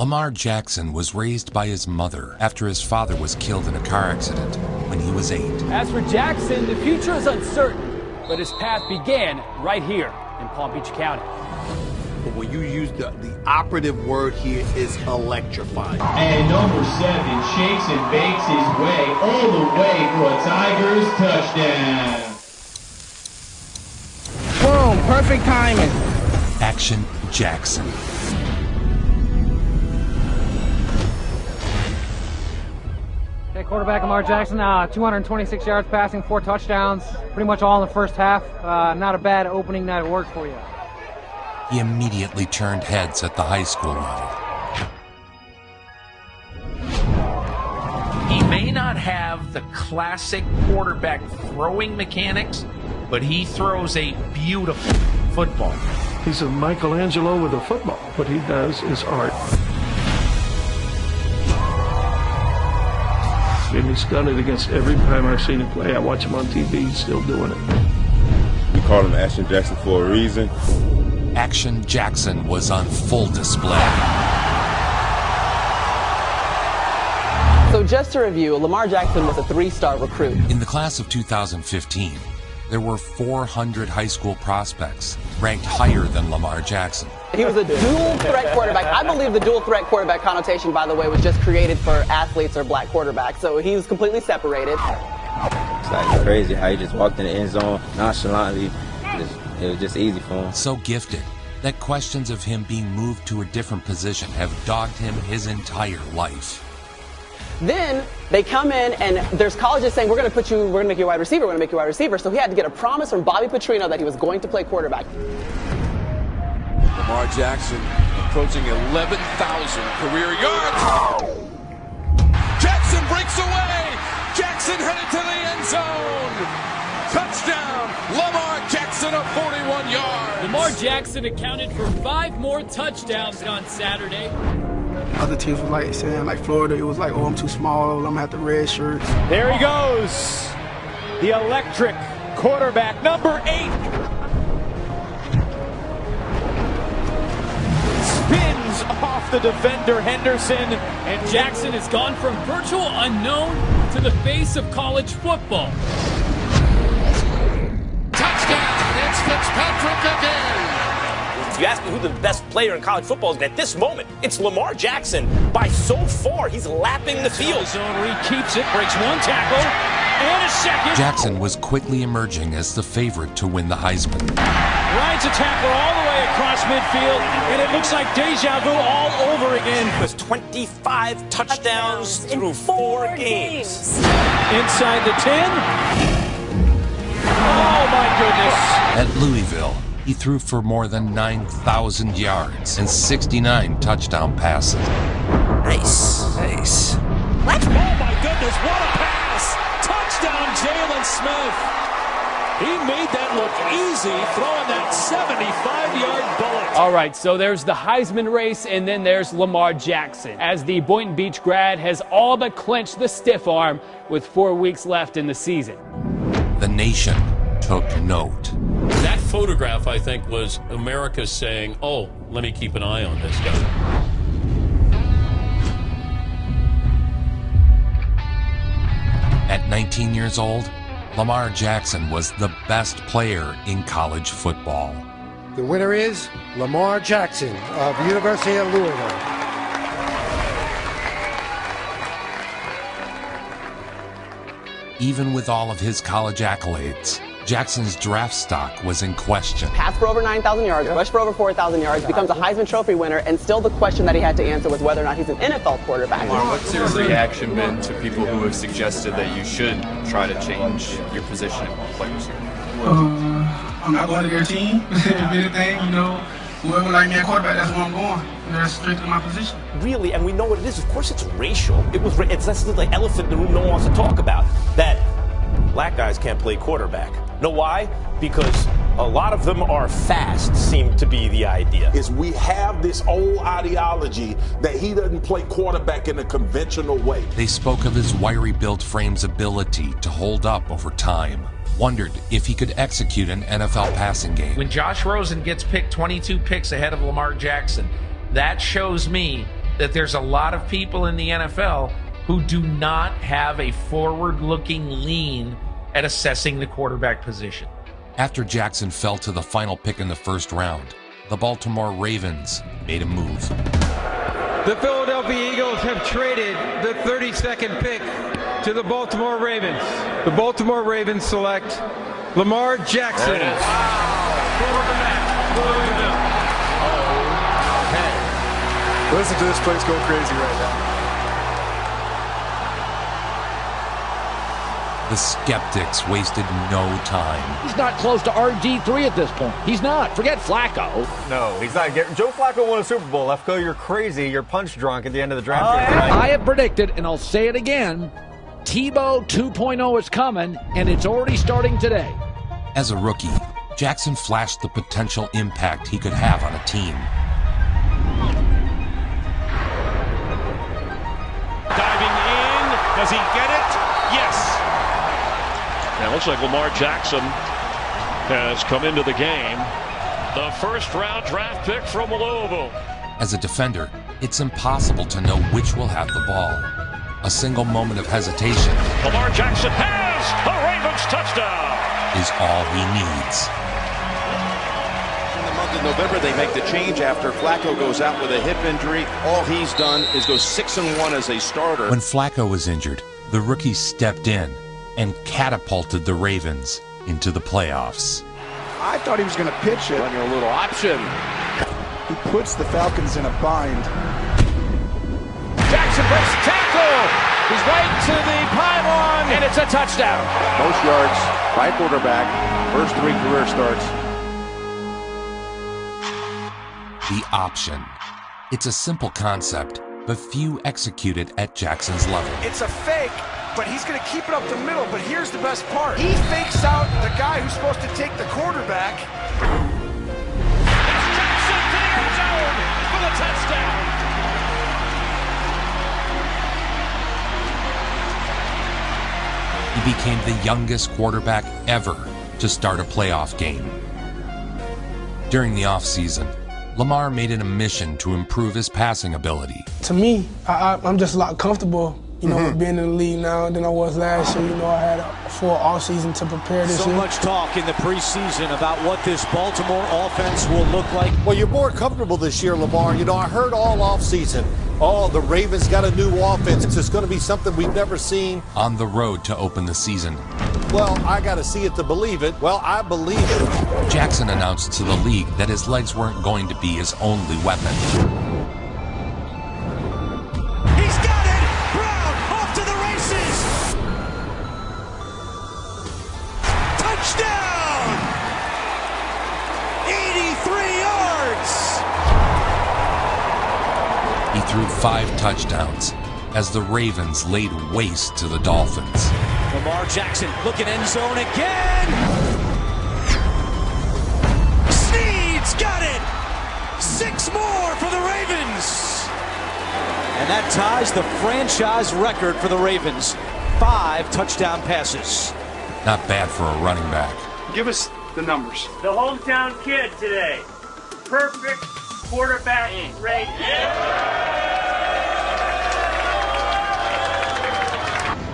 Lamar Jackson was raised by his mother after his father was killed in a car accident when he was 8. As for Jackson, the future is uncertain, but his path began right here in Palm Beach County. But when you use the operative word here is electrifying. And number 7 shakes and bakes his way all the way for a Tigers touchdown. Boom, perfect timing. Action Jackson. Okay, quarterback Lamar Jackson, 226 yards passing, 4 touchdowns, pretty much all in the first half. Not a bad opening night of work for you. He immediately turned heads at the high school level. He may not have the classic quarterback throwing mechanics, but he throws a beautiful football. He's a Michelangelo with a football. What he does is art. And he's done it against every time I've seen him play. I watch him on TV, he's still doing it. We call him Action Jackson for a reason. Action Jackson was on full display. So just to review, Lamar Jackson was a 3-star recruit. In the class of 2015, there were 400 high school prospects ranked higher than Lamar Jackson. He was a dual-threat quarterback. I believe the dual-threat quarterback connotation, by the way, was just created for athletes or black quarterbacks. So he was completely separated. It's like crazy how he just walked in the end zone nonchalantly. It was just easy for him. So gifted that questions of him being moved to a different position have dogged him his entire life. Then they come in and there's colleges saying, we're going to make you a wide receiver, we're going to make you a wide receiver. So he had to get a promise from Bobby Petrino that he was going to play quarterback. Lamar Jackson approaching 11,000 career yards. Jackson breaks away. Jackson headed to the end zone. Touchdown, Lamar Jackson of 41 yards. Lamar Jackson accounted for 5 more touchdowns on Saturday. Other teams were like saying, like Florida, it was like, oh, I'm too small, I'm gonna have to red shirts. There he goes, the electric quarterback, number 8. Spins off the defender Henderson, and Jackson has gone from virtual unknown to the face of college football. Touchdown, it's Fitzpatrick again. If you ask me who the best player in college football is at this moment, it's Lamar Jackson. By so far, he's lapping the field. Zone Reed keeps it, breaks 1 tackle, and a second. Jackson was quickly emerging as the favorite to win the Heisman. Rides a tackle all the way across midfield, and it looks like deja vu all over again. It was 25 touchdowns through 4 games. Inside the 10. Oh, my goodness. At Louisville, he threw for more than 9,000 yards and 69 touchdown passes. Nice. What? Oh, my goodness, what a pass! Touchdown, Jalen Smith. He made that look easy, throwing that 75-yard bullet. All right, so there's the Heisman race, and then there's Lamar Jackson, as the Boynton Beach grad has all but clinched the stiff arm with 4 weeks left in the season. The nation took note. That photograph, I think, was America saying, oh, let me keep an eye on this guy. At 19 years old, Lamar Jackson was the best player in college football. The winner is Lamar Jackson of the University of Louisville. Even with all of his college accolades, Jackson's draft stock was in question. Passed for over 9,000 yards, rushed for over 4,000 yards, becomes a Heisman Trophy winner, and still the question that he had to answer was whether or not he's an NFL quarterback. Lamar, what's your reaction been to people who have suggested that you should try to change your position at players here? I'm not going to their team. If anything, whoever like me at quarterback, that's where I'm going. That's strictly my position. Really, and we know what it is. Of course, it's racial. It's that's the elephant in the room no one wants to talk about. That black guys can't play quarterback. Know why? Because a lot of them are fast, seem to be the idea. Is we have this old ideology that he doesn't play quarterback in a conventional way. They spoke of his wiry built frame's ability to hold up over time. Wondered if he could execute an NFL passing game. When Josh Rosen gets picked 22 picks ahead of Lamar Jackson, that shows me that there's a lot of people in the NFL who do not have a forward-looking lean at assessing the quarterback position. After Jackson fell to the final pick in the first round, the Baltimore Ravens made a move. The Philadelphia Eagles have traded the 32nd pick to the Baltimore Ravens. The Baltimore Ravens select Lamar Jackson. There it is. Okay. Listen to this place go crazy right now. The skeptics wasted no time. He's not close to RG3 at this point. He's not. Forget Flacco. No, he's not. Joe Flacco won a Super Bowl. Lefko, you're crazy. You're punch drunk at the end of the draft. I have predicted, and I'll say it again, Tebow 2.0 is coming, and it's already starting today. As a rookie, Jackson flashed the potential impact he could have on a team. Diving in. Does he get it? Yes. Now it looks like Lamar Jackson has come into the game. The first-round draft pick from Louisville. As a defender, it's impossible to know which will have the ball. A single moment of hesitation Lamar Jackson has a Ravens touchdown. Is all he needs. In the month of November, they make the change after Flacco goes out with a hip injury. All he's done is go 6-1 as a starter. When Flacco was injured, the rookie stepped in and catapulted the Ravens into the playoffs. I thought he was going to pitch it. Running a little option. He puts the Falcons in a bind. Jackson breaks tackle. He's right to the pylon, and it's a touchdown. Most yards by quarterback, first 3 career starts. The option. It's a simple concept, but few execute it at Jackson's level. It's a fake, but he's going to keep it up the middle. But here's the best part. He fakes out the guy who's supposed to take the quarterback. It's Jackson to the end zone for the touchdown. He became the youngest quarterback ever to start a playoff game. During the offseason, Lamar made it a mission to improve his passing ability. To me, I'm just a lot comfortable, with being in the league now than I was last year. I had a full offseason to prepare this year. So much talk in the preseason about what this Baltimore offense will look like. Well, you're more comfortable this year, Lamar. I heard all offseason, the Ravens got a new offense. It's going to be something we've never seen. On the road to open the season. Well, I got to see it to believe it. Well, I believe it. Jackson announced to the league that his legs weren't going to be his only weapon. He's got it! Brown off to the races! Touchdown! 83 yards! He threw 5 touchdowns as the Ravens laid waste to the Dolphins. Lamar Jackson looking end zone again! Snead's got it! 6 more for the Ravens! And that ties the franchise record for the Ravens. 5 touchdown passes. Not bad for a running back. Give us the numbers. The hometown kid today. Perfect quarterback rate.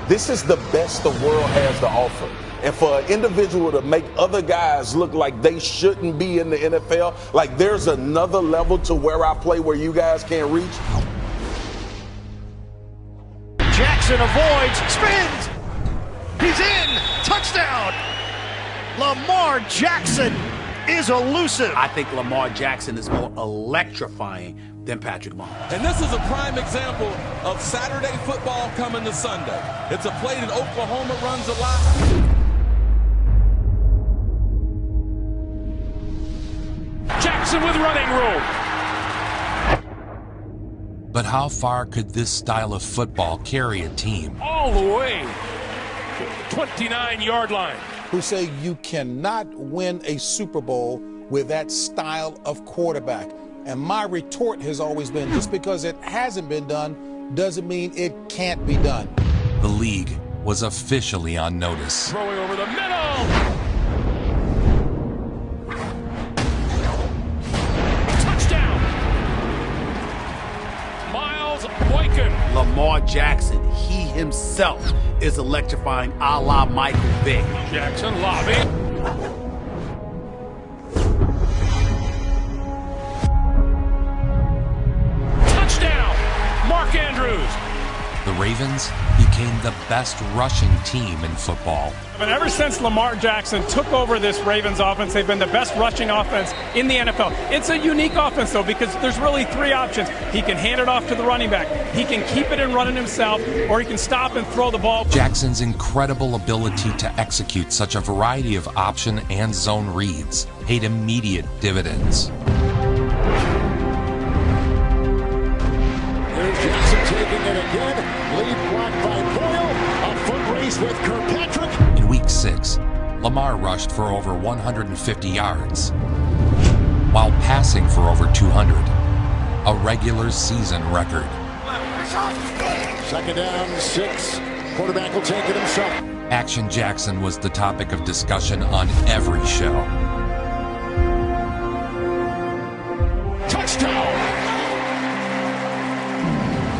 This is the best the world has to offer. And for an individual to make other guys look like they shouldn't be in the NFL, like there's another level to where I play where you guys can't reach. Jackson avoids, spins! He's in! Touchdown! Lamar Jackson is elusive. I think Lamar Jackson is more electrifying than Patrick Mahomes. And this is a prime example of Saturday football coming to Sunday. It's a play that Oklahoma runs a lot. Jackson with running room. But how far could this style of football carry a team? All the way to the 29-yard line. Who say you cannot win a Super Bowl with that style of quarterback. And my retort has always been, just because it hasn't been done doesn't mean it can't be done. The league was officially on notice. Throwing over the middle. Touchdown. Miles Boykin. Lamar Jackson, he himself is electrifying a la Michael Vick. Jackson lobby. Mark Andrews. The Ravens became the best rushing team in football. And ever since Lamar Jackson took over this Ravens offense, they've been the best rushing offense in the NFL. It's a unique offense, though, because there's really three options. He can hand it off to the running back, he can keep it and run it himself, or he can stop and throw the ball. Jackson's incredible ability to execute such a variety of option and zone reads paid immediate dividends. Taking it again, lead blocked by Boyle, a foot race with Kirkpatrick. In Week 6, Lamar rushed for over 150 yards, while passing for over 200, a regular season record. Second down, 6. Quarterback will take it himself. Action Jackson was the topic of discussion on every show. Touchdown!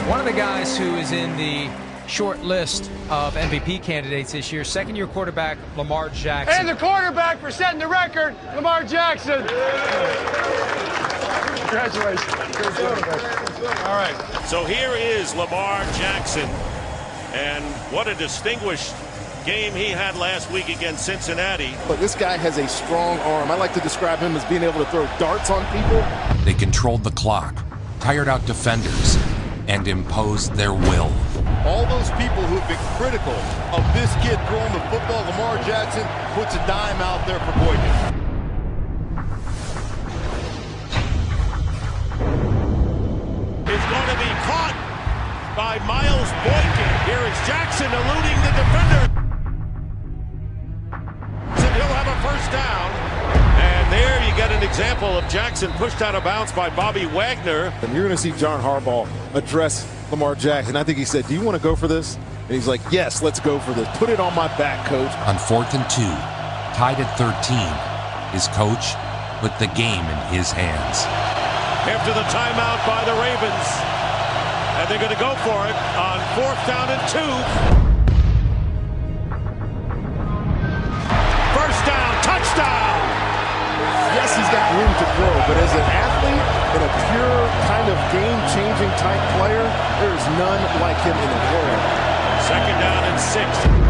One of the guys who is in the short list of MVP candidates this year, second-year quarterback Lamar Jackson. And the quarterback for setting the record, Lamar Jackson. Congratulations. All right. So here is Lamar Jackson, and what a distinguished game he had last week against Cincinnati. But this guy has a strong arm. I like to describe him as being able to throw darts on people. They controlled the clock, tired out defenders, and imposed their will. All those people who have been critical of this kid throwing the football, Lamar Jackson puts a dime out there for Boykin. It's going to be caught by Miles Boykin. Here is Jackson eluding the defender. So he'll have a first down. And there you get an example of Jackson pushed out of bounds by Bobby Wagner. And you're going to see John Harbaugh address Lamar Jackson. I think he said, do you want to go for this? And he's like, yes, let's go for this. Put it on my back, coach. On 4th and 2, tied at 13, his coach put the game in his hands. After the timeout by the Ravens. And they're going to go for it on 4th down and 2. First down, touchdown! Yes, he's got room to throw, but as an athlete and a pure kind of game-changing type player, there's none like him in the world. Second down and 6.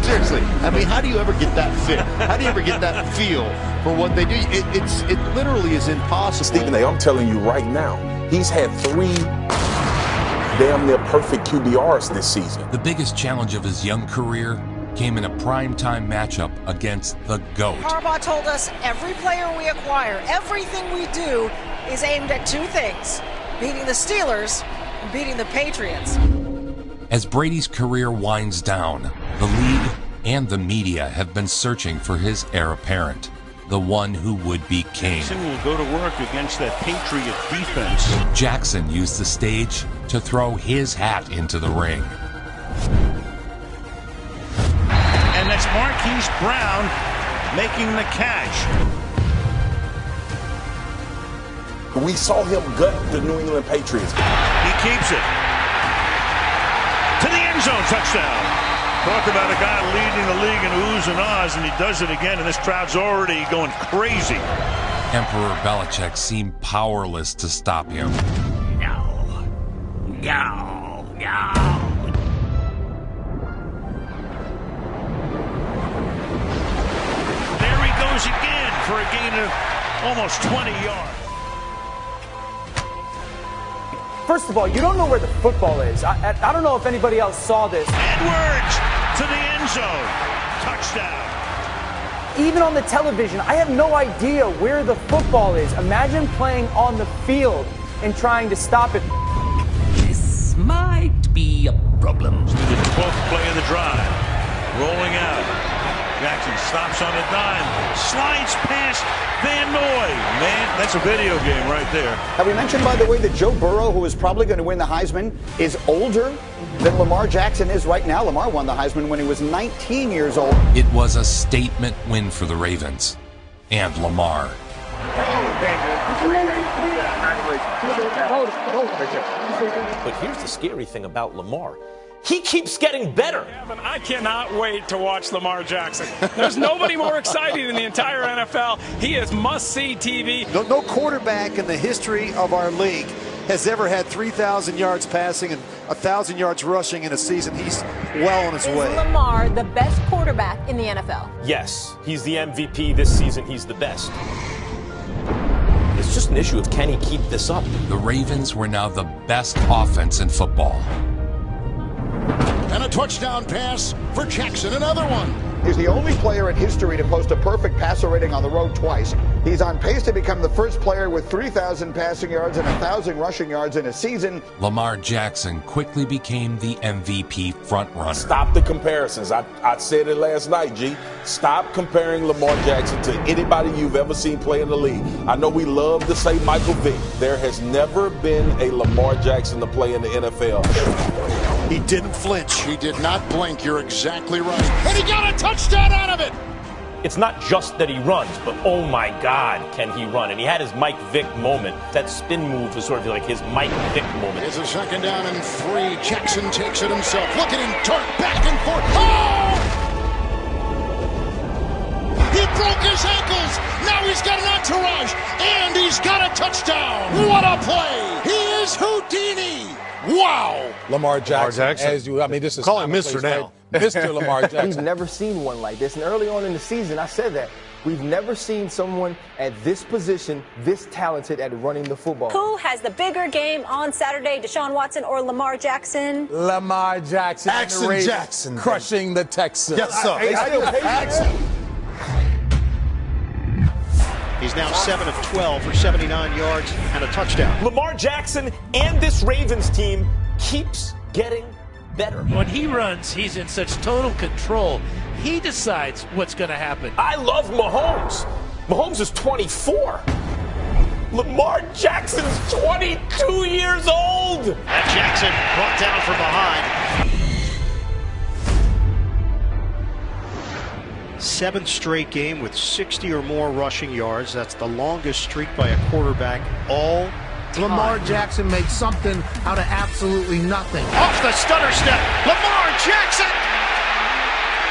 Seriously, I mean, how do you ever get that fit? How do you ever get that feel for what they do? It literally is impossible. Stephen A., I'm telling you right now, he's had 3 damn near perfect QBRs this season. The biggest challenge of his young career came in a primetime matchup against the GOAT. Harbaugh told us every player we acquire, everything we do is aimed at 2 things: beating the Steelers and beating the Patriots. As Brady's career winds down, the league and the media have been searching for his heir apparent, the one who would be king. Jackson will go to work against that Patriot defense. Jackson used the stage to throw his hat into the ring. And that's Marquise Brown making the catch. We saw him gut the New England Patriots. He keeps it. To the end zone, touchdown. Talk about a guy leading the league in oohs and ahs, and he does it again, and this crowd's already going crazy. Emperor Belichick seemed powerless to stop him. No. There he goes again for a gain of almost 20 yards. First of all, you don't know where the football is. I don't know if anybody else saw this. Edwards to the end zone. Touchdown. Even on the television, I have no idea where the football is. Imagine playing on the field and trying to stop it. This might be a problem. To the 12th play of the drive. Rolling out. Jackson stops on a dime, slides past Van Noy. Man, that's a video game right there. Have we mentioned, by the way, that Joe Burrow, who is probably going to win the Heisman, is older than Lamar Jackson is right now? Lamar won the Heisman when he was 19 years old. It was a statement win for the Ravens and Lamar. But here's the scary thing about Lamar. He keeps getting better. I cannot wait to watch Lamar Jackson. There's nobody more exciting in the entire NFL. He is must-see TV. No quarterback in the history of our league has ever had 3,000 yards passing and 1,000 yards rushing in a season. He's well on his way. Is Lamar the best quarterback in the NFL? Yes, he's the MVP this season. He's the best. It's just an issue of can he keep this up? The Ravens were now the best offense in football. And a touchdown pass for Jackson, another one. He's the only player in history to post a perfect passer rating on the road twice. He's on pace to become the first player with 3,000 passing yards and 1,000 rushing yards in a season. Lamar Jackson quickly became the MVP frontrunner. Stop the comparisons. I said it last night, G. Stop comparing Lamar Jackson to anybody you've ever seen play in the league. I know we love to say Michael Vick. There has never been a Lamar Jackson to play in the NFL. He didn't flinch. He did not blink. You're exactly right. And he got a touchdown out of it. It's not just that he runs, but oh my God, can he run? And he had his Mike Vick moment. That spin move was sort of like his Mike Vick moment. It's a 2nd down and 3. Jackson takes it himself. Look at him turn back and forth. Oh! He broke his ankles. Now he's got an entourage. And he's got a touchdown. What a play. He is Houdini. Wow. Lamar Jackson. As you, I mean, this is call him Mr. now. Mr. Lamar Jackson. We've never seen one like this. And early on in the season, I said that. We've never seen someone at this position this talented at running the football. Who has the bigger game on Saturday, Deshaun Watson or Lamar Jackson? Lamar Jackson. Action Jackson. Crushing the Texans. Yes, sir. He's now 7 of 12 for 79 yards and a touchdown. Lamar Jackson and this Ravens team keeps getting better. When he runs, he's in such total control. He decides what's going to happen. I love Mahomes. Mahomes is 24. Lamar Jackson's 22 years old. And Jackson brought down from behind. 7th straight game with 60 or more rushing yards. That's the longest streak by a quarterback all time. Lamar Jackson made something out of absolutely nothing. Off the stutter step, Lamar Jackson!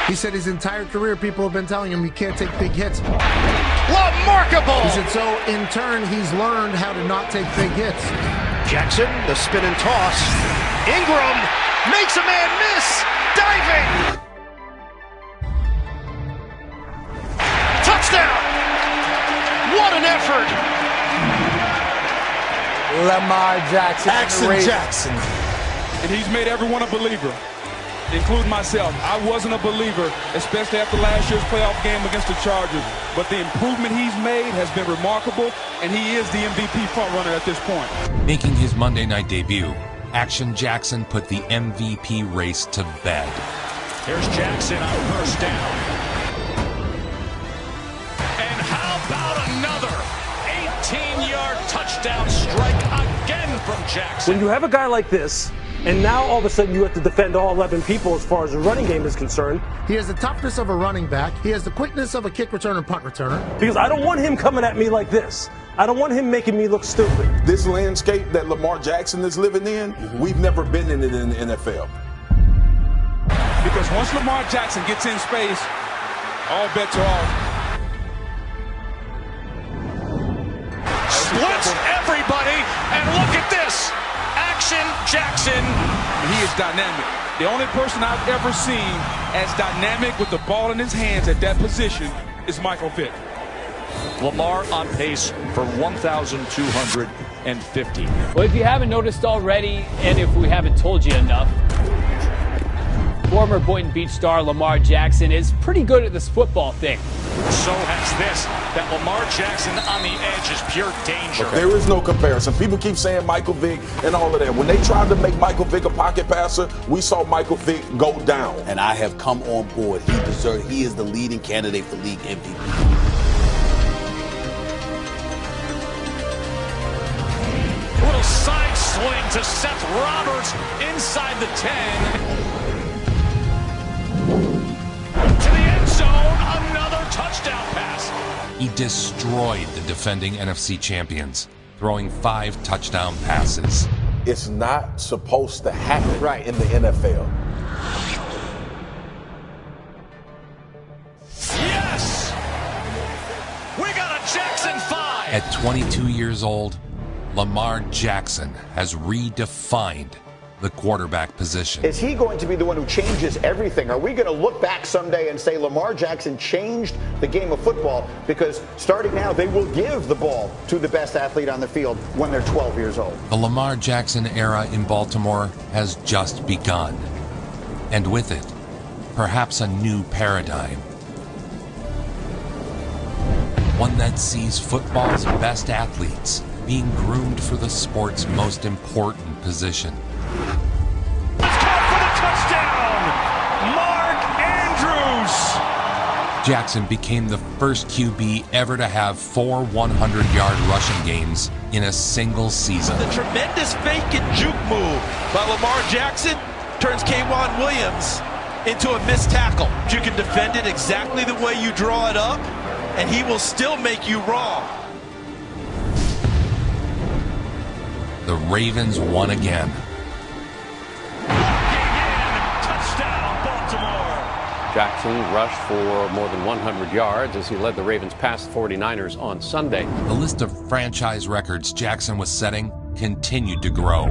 He said his entire career people have been telling him he can't take big hits. Remarkable! He said so in turn he's learned how to not take big hits. Jackson, the spin and toss. Ingram makes a man miss. Diving! Touchdown! What an effort! Lamar Jackson. Action Jackson. And he's made everyone a believer, including myself. I wasn't a believer, especially after last year's playoff game against the Chargers. But the improvement he's made has been remarkable, and he is the MVP frontrunner at this point. Making his Monday night debut, Action Jackson put the MVP race to bed. Here's Jackson on first down. And how about another 18-yard touchdown strike again from Jackson? When you have a guy like this, and now all of a sudden you have to defend all 11 people as far as the running game is concerned. He has the toughness of a running back. He has the quickness of a kick returner and punt returner. Because I don't want him coming at me like this. I don't want him making me look stupid. This landscape that Lamar Jackson is living in, we've never been in it in the NFL. Because once Lamar Jackson gets in space, all bets are off. Splits everybody, and look at this. Action Jackson. He is dynamic. The only person I've ever seen as dynamic with the ball in his hands at that position is Michael Vick. Lamar on pace for 1,250. Well, if you haven't noticed already, and if we haven't told you enough, former Boynton Beach star Lamar Jackson is pretty good at this football thing. So has this. That Lamar Jackson on the edge is pure danger. There is no comparison. People keep saying Michael Vick and all of that. When they tried to make Michael Vick a pocket passer, we saw Michael Vick go down. And I have come on board. He is the leading candidate for league MVP. Little side swing to Seth Roberts inside the 10. To the end zone, another touchdown pass. He destroyed the defending NFC champions, throwing 5 touchdown passes. It's not supposed to happen in the NFL. Yes! We got a Jackson 5! At 22 years old, Lamar Jackson has redefined the quarterback position. Is he going to be the one who changes everything? Are we going to look back someday and say Lamar Jackson changed the game of football? Because starting now, they will give the ball to the best athlete on the field when they're 12 years old. The Lamar Jackson era in Baltimore has just begun. And with it, perhaps a new paradigm. One that sees football's best athletes being groomed for the sport's most important position. Jackson became the first QB ever to have 4 100-yard rushing games in a single season. The tremendous fake and juke move by Lamar Jackson turns K'Wan Williams into a missed tackle. You can defend it exactly the way you draw it up, and he will still make you wrong. The Ravens won again. Jackson rushed for more than 100 yards as he led the Ravens past the 49ers on Sunday. The list of franchise records Jackson was setting continued to grow.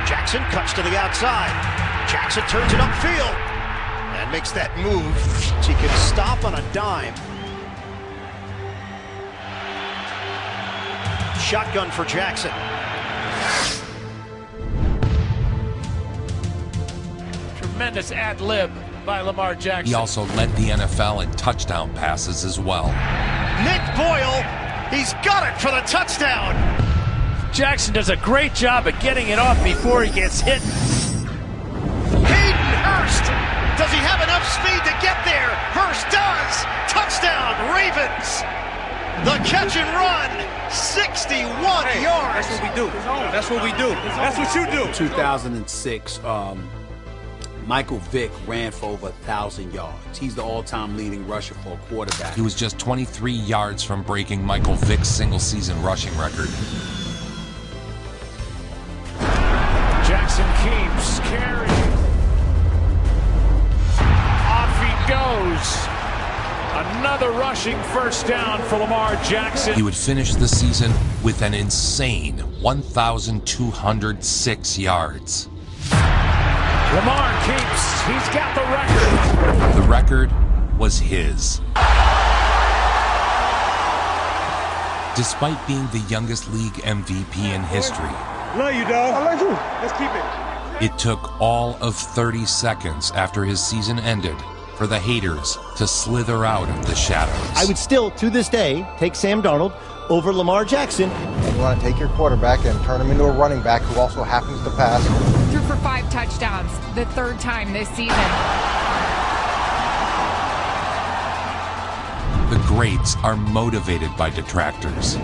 Jackson cuts to the outside. Jackson turns it upfield and makes that move so he can stop on a dime. Shotgun for Jackson. Tremendous ad-lib by Lamar Jackson. He also led the NFL in touchdown passes as well. Nick Boyle, he's got it for the touchdown. Jackson does a great job at getting it off before he gets hit. Hayden Hurst, does he have enough speed to get there? Hurst does. Touchdown, Ravens. The catch and run, 61 yards. That's what we do. That's what we do. That's what you do. 2006, Michael Vick ran for over 1,000 yards. He's the all-time leading rusher for a quarterback. He was just 23 yards from breaking Michael Vick's single-season rushing record. Jackson keeps carrying. Off he goes. Another rushing first down for Lamar Jackson. He would finish the season with an insane 1,206 yards. Lamar keeps. He's got the record. The record was his. Despite being the youngest league MVP in history, Love you, dog. I love you. Let's keep it. It took all of 30 seconds after his season ended for the haters to slither out of the shadows. I would still, to this day, take Sam Darnold over Lamar Jackson. You want to take your quarterback and turn him into a running back who also happens to pass. Threw for 5 touchdowns, the 3rd time this season. The greats are motivated by detractors.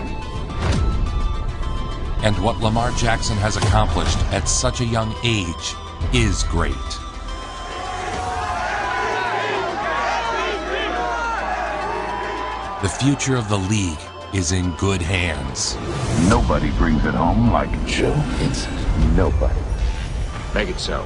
And what Lamar Jackson has accomplished at such a young age is great. The future of the league is in good hands. Nobody brings it home like Joe Hinson. Nobody. Make it so.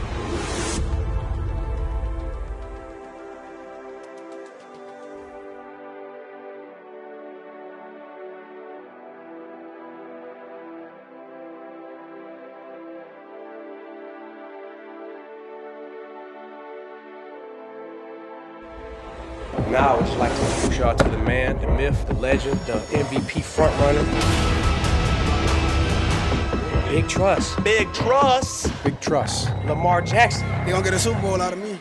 Now I would just like to introduce y'all to the man, the myth, the legend, the MVP frontrunner. Big Truss. Big Truss. Big Truss. Lamar Jackson. They're going to get a Super Bowl out of me.